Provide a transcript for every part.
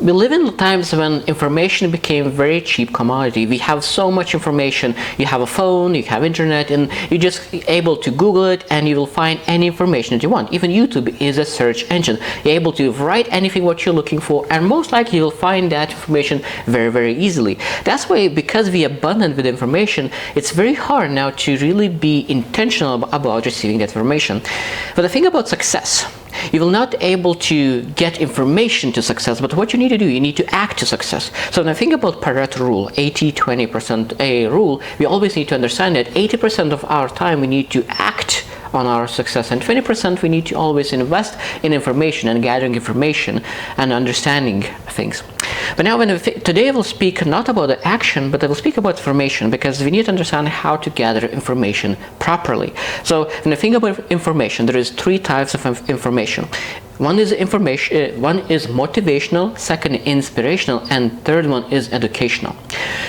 We live in times when information became a very cheap commodity. We have so much information. You have a phone, you have internet, and you're just able to Google it and you will find any information that you want. Even YouTube is a search engine. You're able to write anything what you're looking for, and most likely you'll find that information very, very easily. That's why, because we are abundant with information, it's very hard now to really be intentional about receiving that information. But the thing about success, you will not be able to get information to success, but what you need to do, you need to act to success. So when I think about Pareto rule, 80-20% a rule, we always need to understand that 80% of our time we need to act on our success, and 20% we need to always invest in information and gathering information and understanding things. But now today I will speak not about the action, but I will speak about information, because we need to understand how to gather information properly. So when I think about information, there is three types of information. One is motivational, second inspirational, and third one is educational.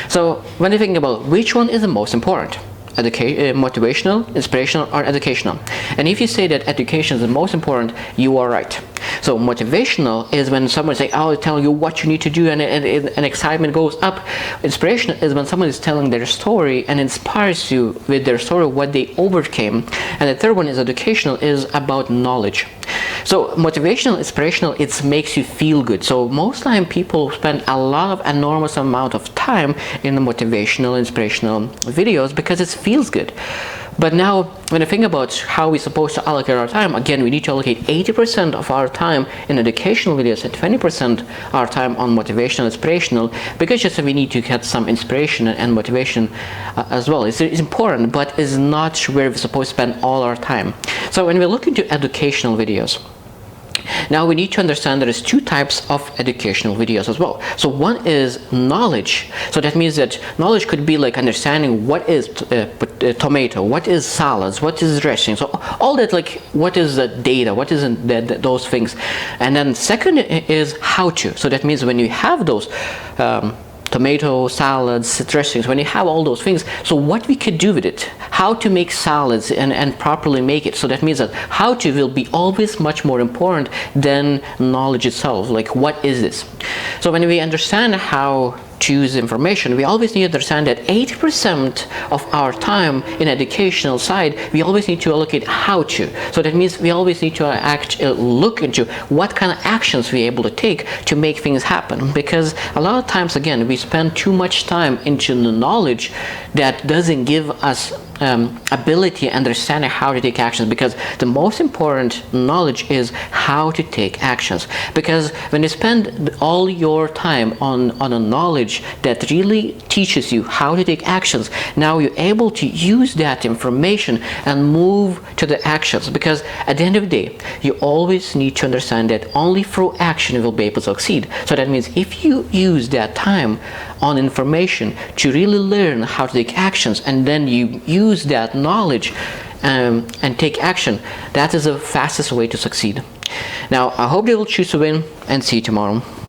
So when I think about which one is the most important, motivational, inspirational, or educational. And if you say that education is the most important, you are right. So motivational is when someone says, "Oh, telling you what you need to do," and excitement goes up. Inspirational is when someone is telling their story and inspires you with their story, what they overcame. And the third one is educational, is about knowledge. So motivational, inspirational, it makes you feel good. So most time people spend a lot of enormous amount of time in the motivational, inspirational videos because it feels good. But now, when I think about how we're supposed to allocate our time, again, we need to allocate 80% of our time in educational videos and 20% our time on motivational, inspirational, because just we need to get some inspiration and motivation as well. It's important, but it's not where we're supposed to spend all our time. So when we look into educational videos, now we need to understand there is two types of educational videos as well. So one is knowledge. So that means that knowledge could be like understanding what is tomato, what is salads, what is dressing. So all that, like what is the data, what is those things. And then second is how to. So that means when you have those tomato, salads, dressings, when you have all those things, so what we could do with it, how to make salads and properly make it. So that means that how to will be always much more important than knowledge itself, like what is this. So when we understand how to use information, we always need to understand that 80% of our time in educational side, we always need to allocate how to. So that means we always need to look into what kind of actions we're able to take to make things happen. Because a lot of times, again, we spend too much time into the knowledge that doesn't give us ability to understand how to take actions, because the most important knowledge is how to take actions. Because when you spend all your time on a knowledge that really teaches you how to take actions, now you're able to use that information and move to the actions. Because at the end of the day, you always need to understand that only through action you will be able to succeed. So that means if you use that time on information to really learn how to take actions, and then you use that knowledge and take action, that is the fastest way to succeed. Now, I hope you will choose to win, and see you tomorrow.